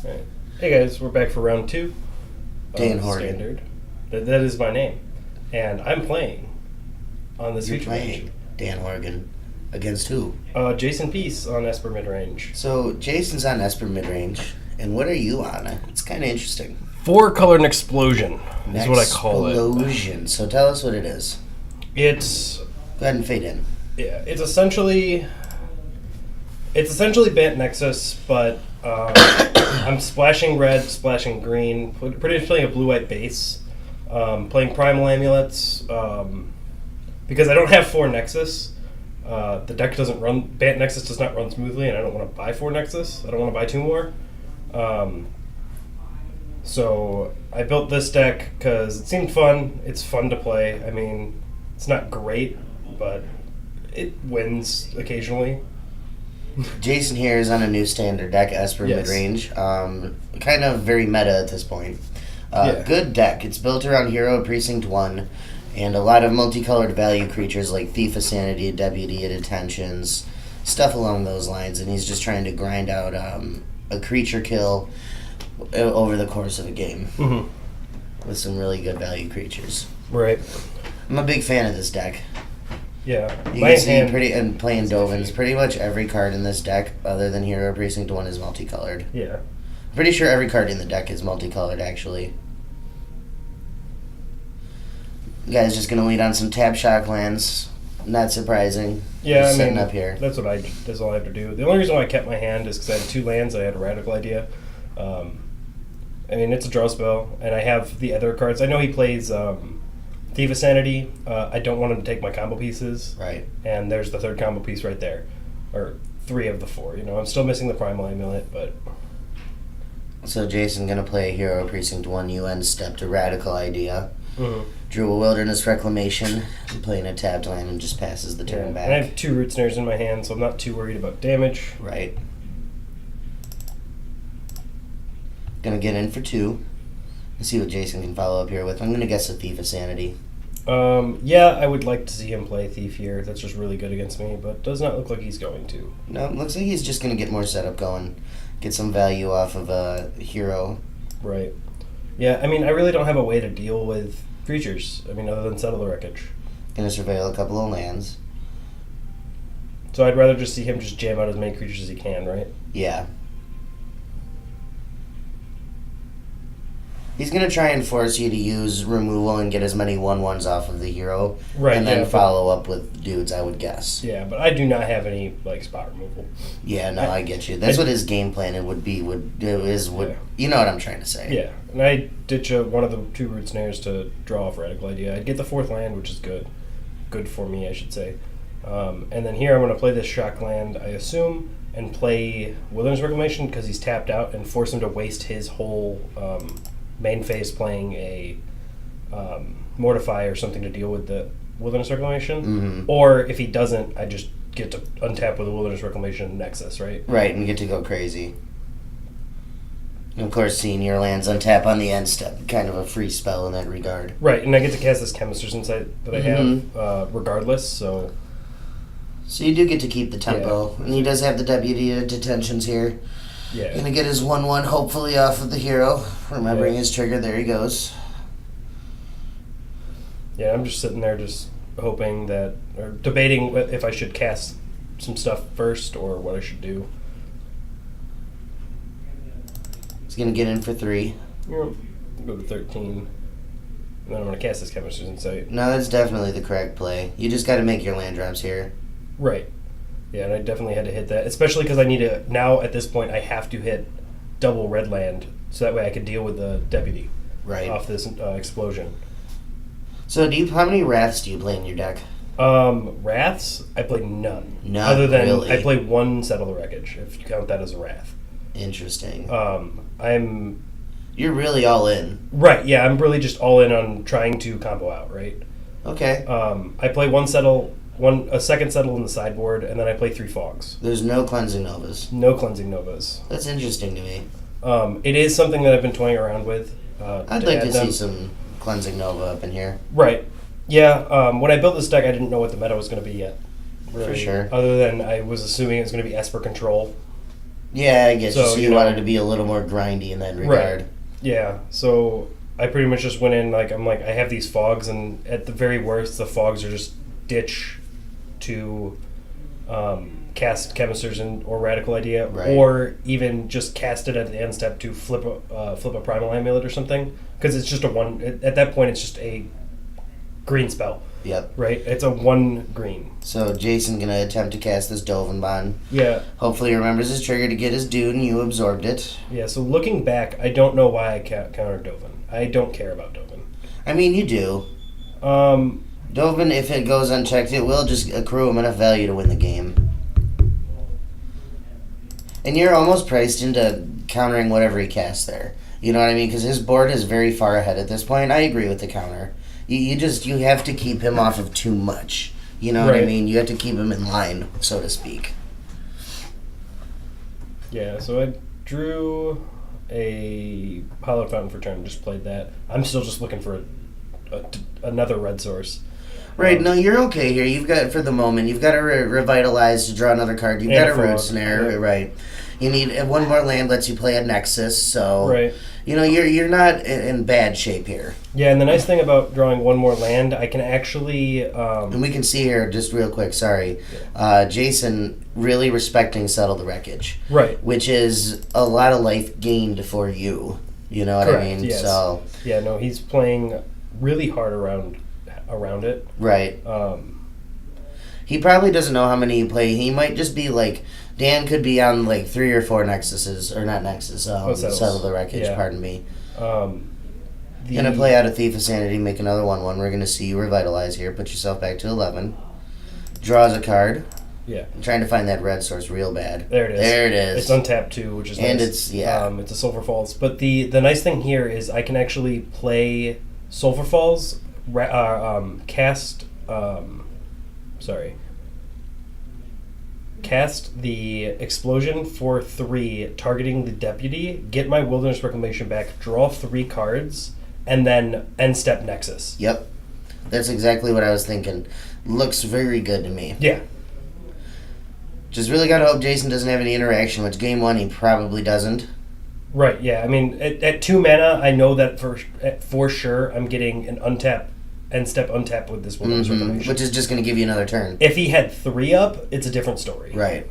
Right. Hey guys, we're back for round 2. Dan Horgan. Standard. That is my name. And I'm playing on this You're feature playing Dan Horgan against who? Jason Pease on Esper Midrange. So Jason's on Esper Midrange, and what are you on? It's kind of interesting. 4-color explosion is what I call it. Explosion. So tell us what it is. It's Go ahead and fade in. yeah. It's essentially Bant Nexus, but I'm splashing red, splashing green, pretty much playing a blue-white base. Playing Primal Amulets because I don't have 4 Nexus. The deck doesn't run. Bant Nexus does not run smoothly, and I don't want to buy 4 Nexus. I don't want to buy 2 more. So I built this deck because it seemed fun. It's fun to play. I mean, it's not great, but it wins occasionally. Jason here is on a new standard deck, Esper Yes. Midrange. Kind of very meta at this point. Yeah. Good deck. It's built around Hero Precinct 1 and a lot of multicolored value creatures like Thief of Sanity, Deputy at Attentions, stuff along those lines. And he's just trying to grind out a creature kill over the course of a game with some really good value creatures. Right. I'm a big fan of this deck. Yeah. You My can see hand- and playing Dovins, pretty much every card in this deck, other than Hero Precinct 1, is multicolored. Yeah. Pretty sure every card in the deck is multicolored, actually. You guys just gonna lead on some tap shock lands. Not surprising. Yeah, Just I setting mean, up here. that's all I have to do. The only reason why I kept my hand is because I had 2 lands. I had a Radical Idea. I mean, it's a draw spell, and I have the other cards. I know he plays Thief of Sanity. I don't want him to take my combo pieces. Right. And there's the 3rd combo piece right there. Or 3 of the 4. You know, I'm still missing the Primal Amulet, but... So Jason gonna play Hero Precinct 1 UN step to Radical Idea. Mm-hmm. Drew a Wilderness Reclamation, playing a tapped land and just passes the turn back. And I have 2 Root Snares in my hand, so I'm not too worried about damage. Right. Gonna get in for 2. Let's see what Jason can follow up here with. I'm gonna guess a Thief of Sanity. Yeah, I would like to see him play Thief here. That's just really good against me, but does not look like he's going to. No, looks like he's just gonna get more setup going. Get some value off of a hero. Right. Yeah, I mean, I really don't have a way to deal with creatures. I mean, other than Settle the Wreckage. Gonna surveil a couple of lands. So I'd rather just see him just jam out as many creatures as he can, right? Yeah. He's gonna try and force you to use removal and get as many 1/1s off of the hero. Right, And then yeah, follow up with dudes, I would guess. Yeah, but I do not have any, like, spot removal. Yeah, no, I get you. That's what his game plan it would be. Yeah. You know what I'm trying to say. Yeah, and I ditch one of the 2 Root Snares to draw off Radical Idea. I'd get the 4th land, which is good. Good for me, I should say. And then here I'm going to play this shock land, I assume, and play Wilderness Reclamation because he's tapped out and force him to waste his whole main phase playing a Mortify or something to deal with the Wilderness Reclamation. Mm-hmm. Or if he doesn't, I just get to untap with a Wilderness Reclamation Nexus, right? Right, and get to go crazy. And of course, seeing your lands untap on the end step, kind of a free spell in that regard. Right, and I get to cast this Chemister's Insight that I have regardless, so... So you do get to keep the tempo, and he does have the Deputy Detentions here. Yeah. Gonna get his 1/1 hopefully off of the hero. Remembering his trigger, there he goes. Yeah, I'm just sitting there just hoping that, or debating if I should cast some stuff first or what I should do. He's gonna get in for 3. Go to 13. And then I'm going to cast this Chemister's Insight. No, that's definitely the correct play. You just gotta make your land drops here. Right. Yeah, and I definitely had to hit that, especially because I need to, now at this point, I have to hit double red land, so that way I can deal with the Deputy Right. off this explosion. So how many Wraths do you play in your deck? Wraths, I play none. None, Other than really? I play 1 Settle the Wreckage, if you count that as a Wrath. Interesting. You're really all in. Right, yeah, I'm really just all in on trying to combo out, right? Okay. I play a second settle in the sideboard, and then I play 3 fogs. There's no Cleansing Novas. No cleansing novas. That's interesting to me. It is something that I've been toying around with. I'd like to see some Cleansing Nova up in here. Right. Yeah, when I built this deck, I didn't know what the meta was going to be yet. Really. For sure. Other than I was assuming it was going to be Esper Control. Yeah, I guess So, so you wanted to be a little more grindy in that regard. Right. Yeah, so I pretty much just went in, like, I have these fogs, and at the very worst, the fogs are just ditch to cast Chemisters or Radical Idea, Right. or even just cast it at the end step to flip a Primal Amulet or something, because it's just a one, at that point it's just a green spell, Yep. right? It's a 1 green. So Jason gonna attempt to cast this Dovin Bond. Yeah. Hopefully he remembers his trigger to get his dude, and you absorbed it. Yeah, so looking back, I don't know why I countered Dovin. I don't care about Dovin. I mean, you do. Dovin, if it goes unchecked, it will just accrue him enough value to win the game. And you're almost priced into countering whatever he casts there. You know what I mean? Because his board is very far ahead at this point. I agree with the counter. You have to keep him off of too much. You know what I Right. mean? You have to keep him in line, so to speak. Yeah, so I drew a Hallowed Fountain for turn, just played that. I'm still just looking for another red source. Right, no, you're okay here. You've got, for the moment, you've got to revitalize to draw another card. You've got a root snare, yeah. right. You need one more land lets you play a Nexus, so Right. you're not in bad shape here. Yeah, and the nice thing about drawing one more land, I can actually... And we can see here, just real quick, sorry, Jason really respecting Settle the Wreckage. Right. Which is a lot of life gained for you. You know what Correct, I mean? yes. So Yeah, no, he's playing really hard around it. right. He probably doesn't know how many you play. He might just be like, Dan could be on like 3 or 4 Nexuses, or not Nexus, Settle the Wreckage, Yeah. pardon me. The, Gonna play out a Thief of Sanity, make another 1/1. We're gonna see you revitalize here. Put yourself back to 11. Draws a card. Yeah. I'm trying to find that red source real bad. There it is. There it is. It's untapped too, which is And nice. it's, yeah. It's a Sulphur Falls. But the nice thing here is I can actually play Sulphur Falls, cast the Explosion for 3, targeting the Deputy, get my Wilderness Reclamation back, draw 3 cards, and then end step Nexus. Yep. That's exactly what I was thinking. Looks very good to me. Yeah. Just really gotta hope Jason doesn't have any interaction, which game 1 he probably doesn't. Right, yeah. I mean, at 2 mana, I know that for sure I'm getting an end step untap with this Wilderness Reclamation. Which is just gonna give you another turn. If he had 3 up, it's a different story. Right.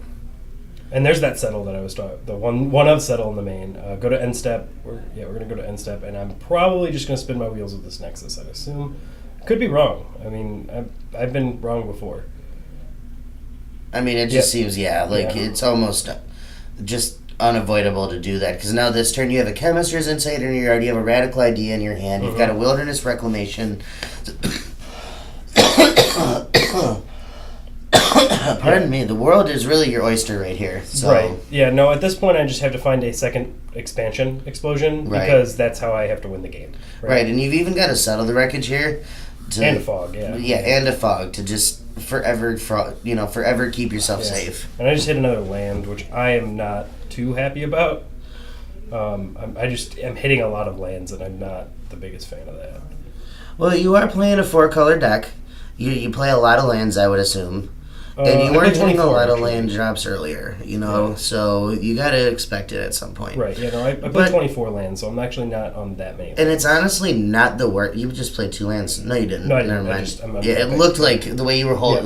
And there's that settle that I was talking, the one of settle in the main. Go to end step. We're gonna go to end step, and I'm probably just gonna spin my wheels with this Nexus. I'd assume. Could be wrong. I mean, I've been wrong before. I mean, it just seems, it's almost just unavoidable to do that. Because now this turn you have a Chemister's Insight in your yard, you have a Radical Idea in your hand, you've got a Wilderness Reclamation. Pardon me, the world is really your oyster right here. So. Right. Yeah, no, at this point I just have to find a second expansion explosion, because that's how I have to win the game. Right, and you've even got to Settle the Wreckage here. And a fog, yeah. Yeah, and a fog to just forever keep yourself safe. And I just hit another land, which I am not too happy about. I'm hitting a lot of lands, and I'm not the biggest fan of that. Well, you are playing a 4-color deck. You play a lot of lands, I would assume. And you weren't hitting a lot of land drops earlier, so you got to expect it at some point. Right, yeah, no, I played 24 lands, so I'm actually not on that many. And it's honestly not the worst. You just played 2 lands. No, you didn't. No, I didn't. Never mind. It looked like the way you were holding,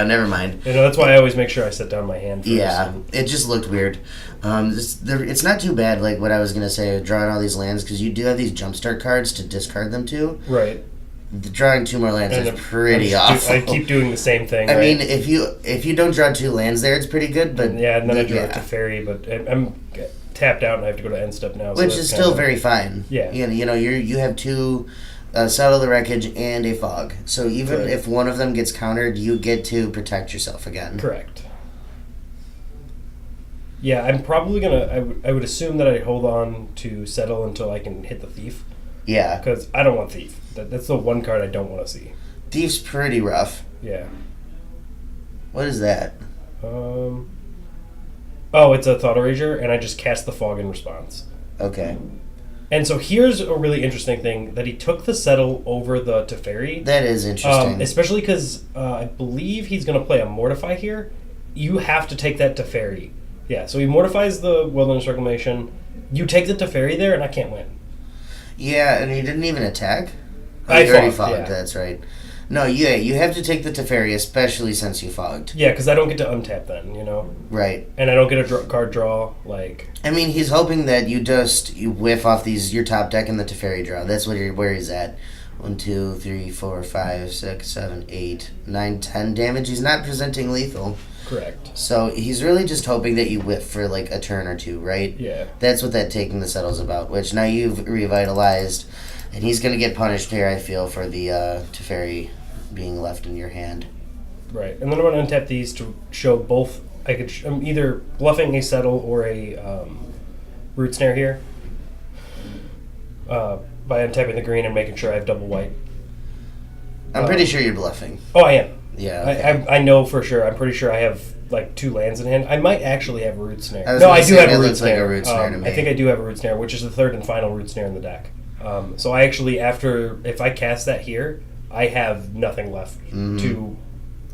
never mind. That's why I always make sure I set down my hand first. Yeah, it just looked weird. It's not too bad, like what I was going to say, drawing all these lands, because you do have these jumpstart cards to discard them to. Right. Drawing 2 more lands is pretty awful. I keep doing the same thing. I mean, if you don't draw 2 lands there, it's pretty good. But and then I draw it to fairy, but I'm tapped out and I have to go to end step now. Which is still very fine. Yeah. You have 2 Settle the Wreckage and a fog. So even if one of them gets countered, you get to protect yourself again. Correct. Yeah, I'm probably gonna. I would assume that I hold on to settle until I can hit the thief. Yeah. Because I don't want thief. That's the one card I don't want to see. Thief's pretty rough. Yeah. What is that? Oh, it's a Thought Erasure, and I just cast the fog in response. Okay. And so here's a really interesting thing, that he took the settle over the Teferi. That is interesting. Especially because I believe he's going to play a Mortify here. You have to take that Teferi. Yeah, so he mortifies the Wilderness Reclamation. You take the Teferi there, and I can't win. Yeah, and he didn't even attack? I He already fogged, fogged, yeah. that's right. No, yeah, you have to take the Teferi, especially since you fogged. Yeah, because I don't get to untap then, you know? Right. And I don't get a card draw, like... I mean, he's hoping that you whiff off your top deck and the Teferi draw. That's where he's at. 1, 2, 3, 4, 5, 6, 7, 8, 9, 10 damage. He's not presenting lethal. Correct. So he's really just hoping that you whiff for like a turn or two, right? Yeah. That's what that taking the settle's about, which now you've revitalized, and he's going to get punished here, I feel, for the Teferi being left in your hand. Right. And then I'm going to untap these to show both. I'm either bluffing a settle or a root snare here by untapping the green and making sure I have double white. I'm pretty sure you're bluffing. Oh, I am. Yeah. Okay. I know for sure. I'm pretty sure I have like 2 lands in hand. I might actually have a root snare. I No, I do have a that root looks like snare. a root snare to me. I think I do have a root snare, which is the third and final root snare in the deck. So I actually, if I cast that here, I have nothing left to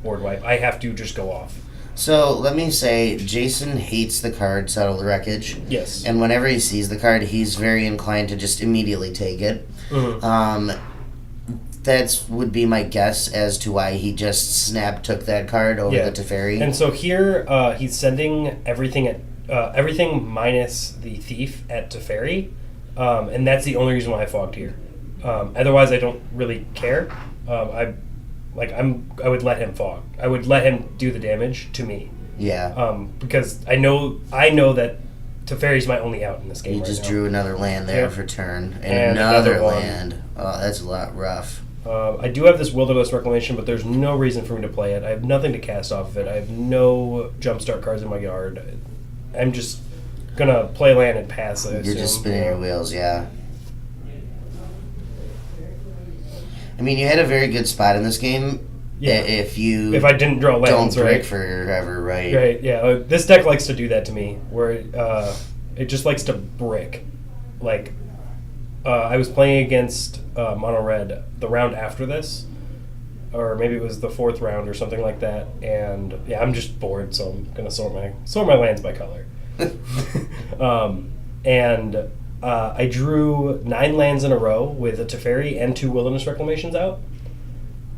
board wipe. I have to just go off. So let me say, Jason hates the card Settle the Wreckage. Yes. And whenever he sees the card, he's very inclined to just immediately take it. Mm-hmm. That would be my guess as to why he just took that card over the Teferi. And so here he's sending everything minus the thief at Teferi, and that's the only reason why I fogged here. Otherwise, I don't really care. I would let him fog. I would let him do the damage to me. Yeah. Because I know that Teferi's my only out in this game. You right just now. drew another land there for turn, And another another one. land. Oh, that's a lot rough. I do have this Wilderness Reclamation, but there's no reason for me to play it. I have nothing to cast off of it. I have no jumpstart cards in my yard. I'm just gonna play land and pass. You're just spinning your wheels, yeah. I mean, you had a very good spot in this game. Yeah. If I didn't draw lands, don't break right? forever, right? Right. Yeah. This deck likes to do that to me, where it just likes to brick. Like, I was playing against Mono Red the round after this, or maybe it was the 4th round or something like that. And yeah, I'm just bored, so I'm gonna sort my lands by color. I drew 9 lands in a row with a Teferi and 2 Wilderness Reclamations out.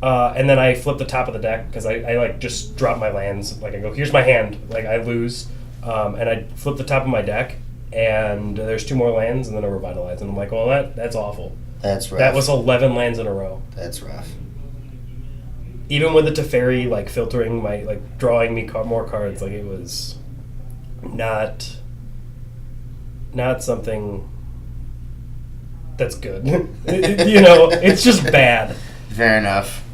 And then I flip the top of the deck because I like just drop my lands. Like I go, here's my hand. Like I lose, and I flip the top of my deck, and there's 2 more lands, and then I revitalize. And I'm like, well, that's awful. That's rough. That was 11 lands in a row. That's rough. Even with the Teferi like filtering my drawing me more cards, like it was not something that's good. It's just bad. Fair enough.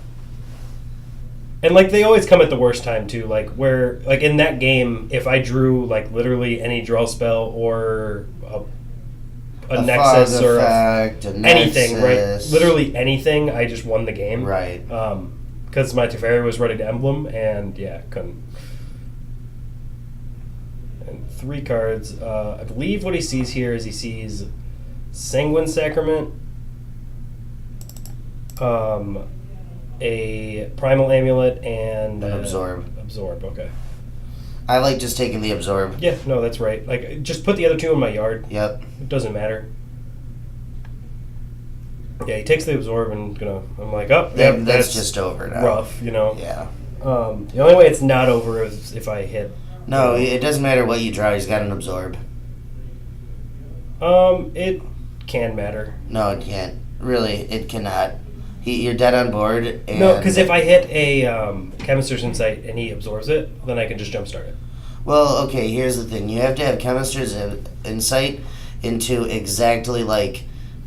And they always come at the worst time too. Where in that game, if I drew literally any draw spell or a Nexus or anything, right? Literally anything, I just won the game. Right. Because my Teferi was ready to emblem, and yeah, couldn't. And 3 cards. I believe what he sees here is he sees Sanguine Sacrament, a Primal Amulet, and Absorb. Absorb, okay. I like just taking the Absorb. Yeah, no, that's right. Just put the other 2 in my yard. Yep. It doesn't matter. Yeah, he takes the Absorb and I'm like, oh, yeah, that's just over now. Rough, Yeah. The only way it's not over is if I hit. No, it doesn't matter what you draw. He's got an Absorb. It can matter. No, it can't. Really, it cannot. You're dead on board. And No, because if I hit a Chemist's Insight and he absorbs it, then I can just jumpstart it. Well, okay, here's the thing. You have to have Chemist's Insight into exactly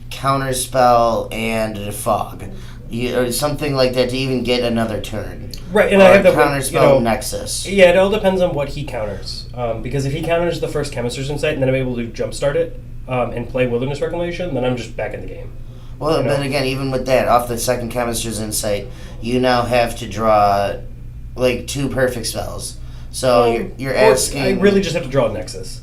Counterspell and Fog. Or something like that to even get another turn. Right, and or I have the Counterspell Nexus. Yeah, it all depends on what he counters. Because if he counters the first Chemist's Insight and then I'm able to jumpstart it and play Wilderness Reclamation, then I'm just back in the game. Well, then again, even with that, off the second Chemist's Insight, you now have to draw 2 perfect spells. So you're asking. I really just have to draw a Nexus.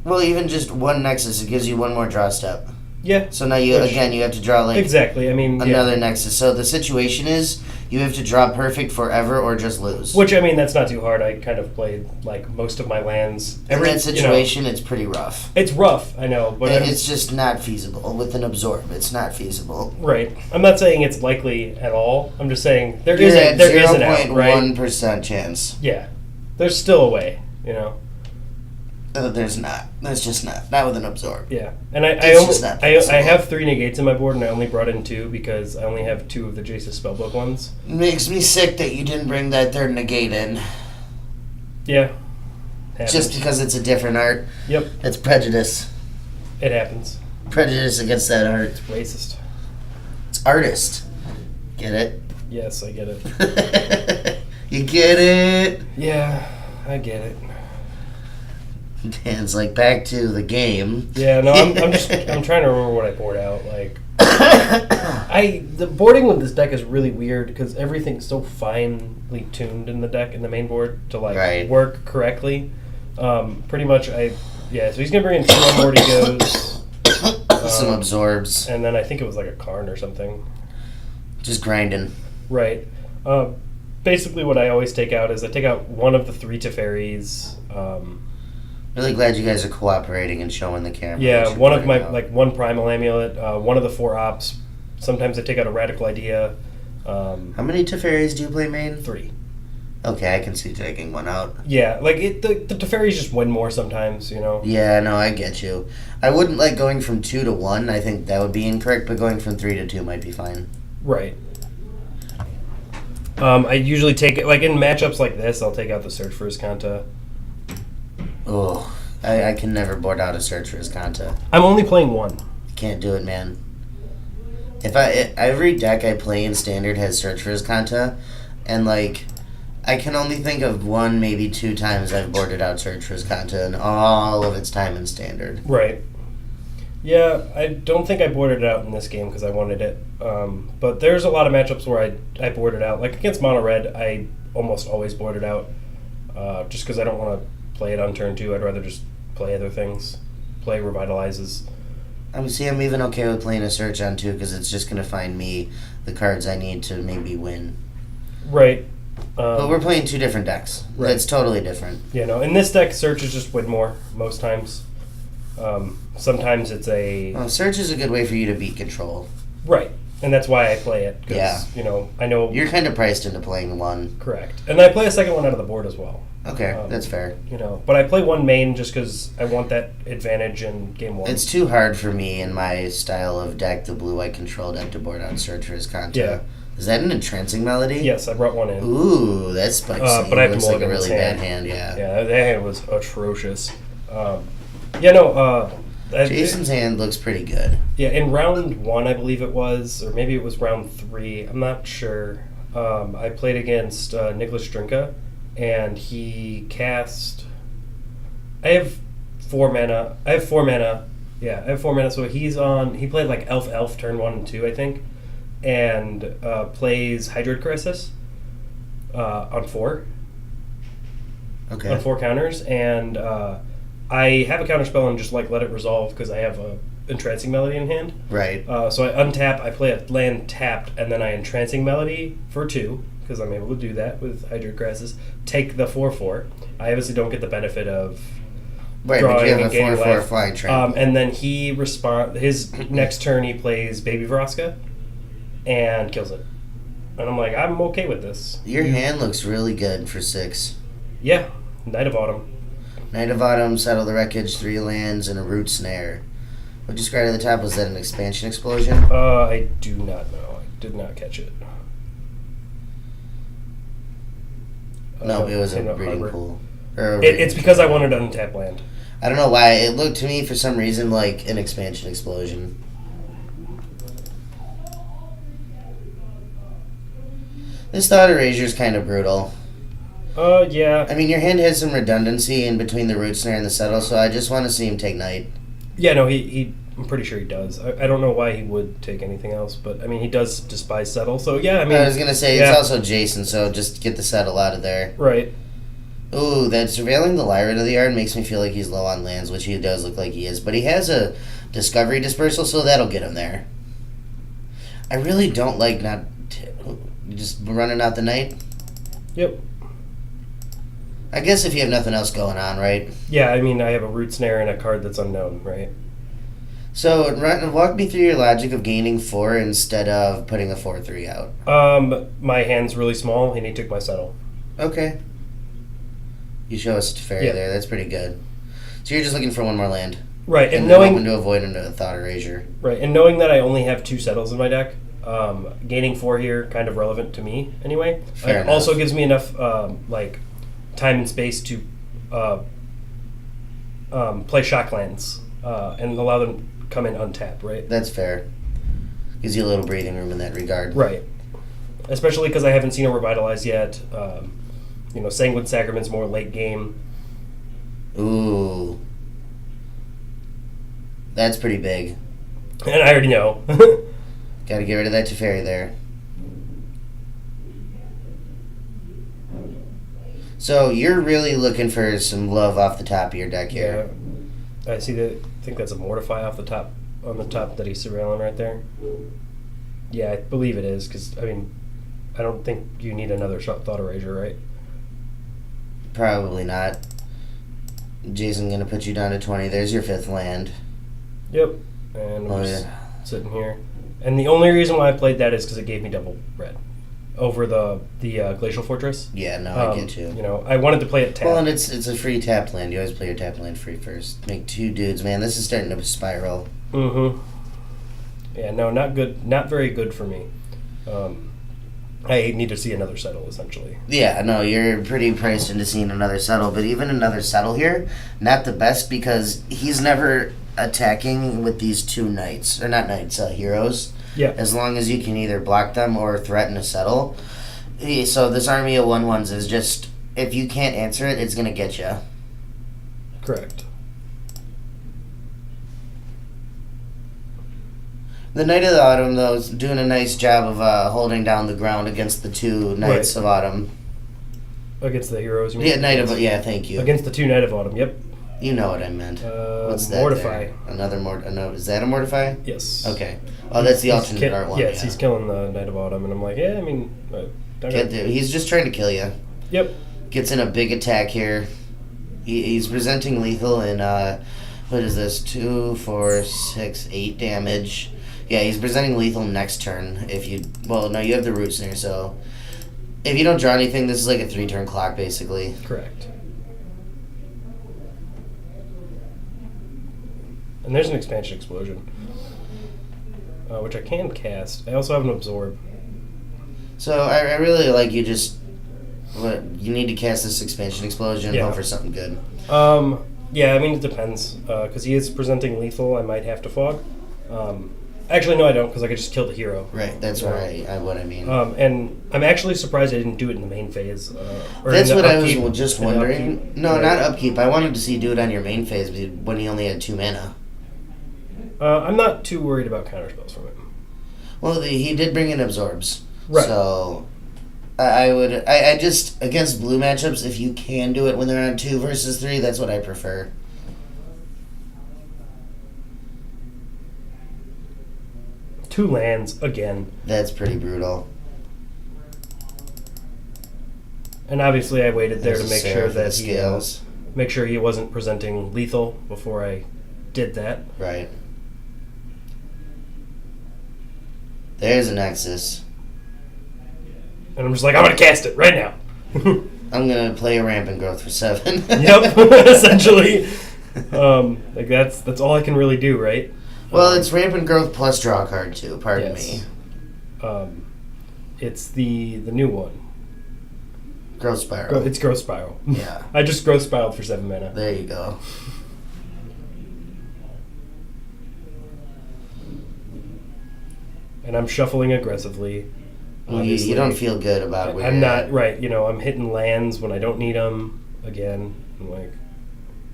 Well, even just 1 Nexus, it gives you 1 more draw step. Yeah. So now you have to draw like exactly. I mean, another Nexus. So the situation is you have to draw perfect forever or just lose. Which, I mean, that's not too hard. I kind of played like most of my lands. In that situation, it's pretty rough. It's rough, I know, but it's just not feasible with an absorb. It's not feasible. Right. I'm not saying it's likely at all. I'm just saying there is an out, right? 0.1% chance. Yeah. There's still a way, you know. There's not. There's just not. Not with an absorb. Yeah, and I have 3 negates in my board, and I only brought in 2 because I only have 2 of the Jace's spellbook ones. It makes me sick that you didn't bring that third negate in. Yeah. Happens. Just because it's a different art. Yep. It's prejudice. It happens. Prejudice against that art. It's racist. It's artist. Get it? Yes, I get it. You get it? Yeah, I get it. Dan's like, back to the game. Yeah, no, I'm trying to remember what I board out. Like, the boarding with this deck is really weird because everything's so finely tuned in the deck, in the main board, to work correctly. Pretty much, so he's gonna bring in 2 onboard egos, some absorbs, and then I think it was like a Karn or something. Just grinding. Right. Basically, what I always take out is I take out one of the 3 Teferis. Really glad you guys are cooperating and showing the camera. Yeah, one of my one Primal Amulet, one of the 4 ops. Sometimes I take out a Radical Idea. How many Teferis do you play main? 3. Okay, I can see taking one out. Yeah, like the Teferis just win more sometimes, you know. Yeah, no, I get you. I wouldn't like going from 2 to 1. I think that would be incorrect, but going from 3 to 2 might be fine. Right. I usually take it, like in matchups like this, I'll take out the Search for Iskanta. Oh, I can never board out a Search for Iskanta. I'm only playing 1. Can't do it, man. Every deck I play in Standard has Search for Iskanta, and like, I can only think of 1, maybe 2 times I've boarded out Search for Iskanta in all of its time in Standard. Right. Yeah, I don't think I boarded it out in this game because I wanted it. But there's a lot of matchups where I boarded out. Like against Mono Red, I almost always boarded out just because I don't want to play it on turn 2. I'd rather just play other things. Play Revitalizes. I'm even okay with playing a Search on 2 because it's just going to find me the cards I need to maybe win. Right. But we're playing 2 different decks. Right. It's totally different. Yeah, no. In this deck, Searches just win more most times. Sometimes it's Search is a good way for you to beat Control. Right. And that's why I play it. Yeah. You know, I know... You're kind of priced into playing 1. Correct. And I play a second one out of the board as well. Okay, that's fair. You know, but I play 1 main just because I want that advantage in game 1. It's too hard for me in my style of deck, the blue-white control deck, to board out Search for Iskanta. Yeah. Is that an entrancing melody? Yes, I brought 1 in. Ooh, that's spicy. But I have looks to like a really bad hand, yeah. Yeah, that hand was atrocious. Jason's hand looks pretty good. Yeah, in round 1, I believe it was, or maybe it was round 3. I'm not sure. I played against Nicholas Strinka, and he cast... I have 4 mana. Yeah, I have 4 mana, so he played like Elf turn 1 and 2, I think, and plays Hydroid Crisis on 4. Okay. On 4 counters, and I have a counterspell and just like let it resolve because I have a Entrancing Melody in hand. Right. So I untap, I play a land tapped, and then I Entrancing Melody for 2 because I'm able to do that with Hydroid Crisis. Take the 4/4. I obviously don't get the benefit of drawing and gaining life. Flying train. And then he his next turn he plays Baby Vraska and kills it. And I'm like, I'm okay with this. Your hand looks really good for 6. Yeah, Knight of Autumn. Knight of Autumn, Settle the Wreckage, 3 lands, and a Root Snare. What you described at the top, was that an expansion explosion? I do not know. I did not catch it. No, it was a breeding pool. It's because I wanted to untap land. I don't know why. It looked to me, for some reason, like an expansion explosion. This Thought Erasure is kind of brutal. Yeah. I mean, your hand has some redundancy in between the Root Snare and the Settle, so I just want to see him take Knight. Yeah, no, I'm pretty sure he does. I don't know why he would take anything else, but, I mean, he does despise Settle, so, yeah, I mean... I was going to say, It's also Jason, so just get the Settle out of there. Right. Ooh, that Surveilling the Lyra to the yard makes me feel like he's low on lands, which he does look like he is, but he has a Discovery Dispersal, so that'll get him there. I really don't like just running out the Knight. Yep. I guess if you have nothing else going on, right? Yeah, I mean, I have a Root Snare and a card that's unknown, right? So, walk me through your logic of gaining 4 instead of putting a 4/3 out. My hand's really small, and he took my settle. Okay. You show us Teferi there. That's pretty good. So you're just looking for one more land. Right, and knowing to avoid a Thought Erasure. Right, and knowing that I only have 2 settles in my deck, gaining 4 here kind of relevant to me anyway. Fair enough. Also gives me enough time and space to play Shocklands and allow them to come in untap, right? That's fair. Gives you a little breathing room in that regard. Right. Especially because I haven't seen a Revitalize yet. Sanguine Sacrament's more late game. Ooh. That's pretty big. And I already know. Gotta get rid of that Teferi there. So you're really looking for some love off the top of your deck here. Yeah. I think that's a Mortify off the top, on the top that he's surveilling right there. Yeah, I believe it is, because, I don't think you need another Thought Erasure, right? Probably not. Jason gonna put you down to 20. There's your 5th land. Yep. And I'm just sitting here. And the only reason why I played that is because it gave me double red over the Glacial Fortress. Yeah, no, I get you. I wanted to play it tapped. Well, and it's a free tapped land. You always play your tapped land free first. Make 2 dudes, man. This is starting to spiral. Mm-hmm. Yeah, no, not good. Not very good for me. I need to see another settle, essentially. Yeah, no, you're pretty priced into seeing another settle, but even another settle here, not the best because he's never attacking with these 2 knights, or not knights, heroes. Yeah. As long as you can either block them or threaten a settle. So this army of 1/1s is just, if you can't answer it, it's going to get you. Correct. The Knight of the Autumn, though, is doing a nice job of holding down the ground against the 2 Knights of Autumn. Against the heroes, you mean? Yeah, thank you. Against the 2 Knight of Autumn, yep. You know what I meant. What's that? Mortify. There? Another is that a Mortify? Yes. Okay. Oh, that's the alternate art one. Yes, he's killing the Knight of Autumn, and I'm like, he's just trying to kill you. Yep. Gets in a big attack here. He's presenting lethal in, what is this? 2, 4, 6, 8 damage. Yeah, he's presenting lethal next turn. You have the Root Snare, so if you don't draw anything, this is like a 3-turn clock, basically. Correct. And there's an Expansion Explosion, which I can cast. I also have an Absorb. So I really like you just... you need to cast this Expansion Explosion and hope for something good. Yeah, it depends. Because he is presenting lethal, I might have to Fog. Actually, no, I don't, because I could just kill the hero. Right, that's what I mean. And I'm actually surprised I didn't do it in the main phase. That's what I was just wondering. No, not upkeep. I wanted to see you do it on your main phase when he only had 2 mana. I'm not too worried about counterspells from him. Well, he did bring in Absorbs. Right. So, I just, against blue matchups, if you can do it when they're on 2 versus 3, that's what I prefer. Two lands again. That's pretty brutal. And obviously, I waited there to make sure that he sure he wasn't presenting lethal before I did that. Right. There's a Nexus. And I'm just like, I'm gonna cast it right now. I'm gonna play a Rampant Growth for 7. Yep, essentially. That's all I can really do, right? Well, it's Rampant Growth plus draw a card too. Pardon me. It's the new one. Growth Spiral. It's Growth Spiral. Yeah. I just Growth Spiraled for 7 mana. There you go. And I'm shuffling aggressively. You don't feel good about where I'm not right. I'm hitting lands when I don't need them. Again, I'm like,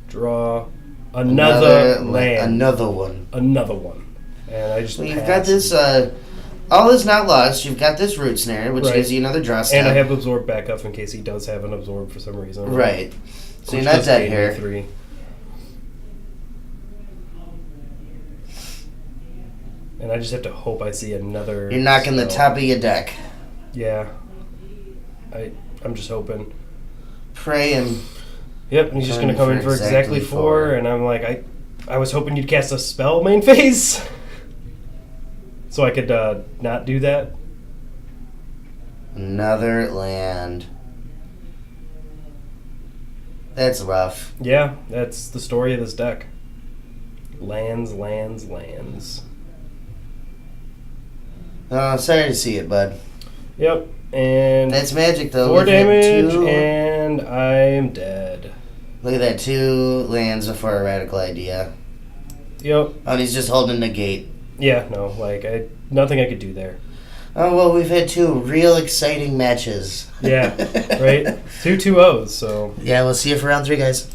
draw another land, another one, and I just. Well, you've got this. All is not lost. You've got this Root Snare, which gives you another draw step, and I have Absorb backup in case he does have an Absorb for some reason. Right. So you're not dead here. 3. And I just have to hope I see another... You're knocking the top of your deck. Yeah. I'm just hoping. Praying. Yep, and he's just going to come in for exactly 4, and I'm like, I was hoping you'd cast a spell main phase. So I could not do that. Another land. That's rough. Yeah, that's the story of this deck. Lands, lands, lands. Sorry to see it, bud. Yep, and... That's magic, though. 4 damage, and I am dead. Look at that, 2 lands before a radical idea. Yep. Oh, and he's just holding the gate. Yeah, no, nothing I could do there. Oh, well, we've had 2 real exciting matches. Yeah, right? 2 2-0s, so... Yeah, we'll see you for round 3, guys.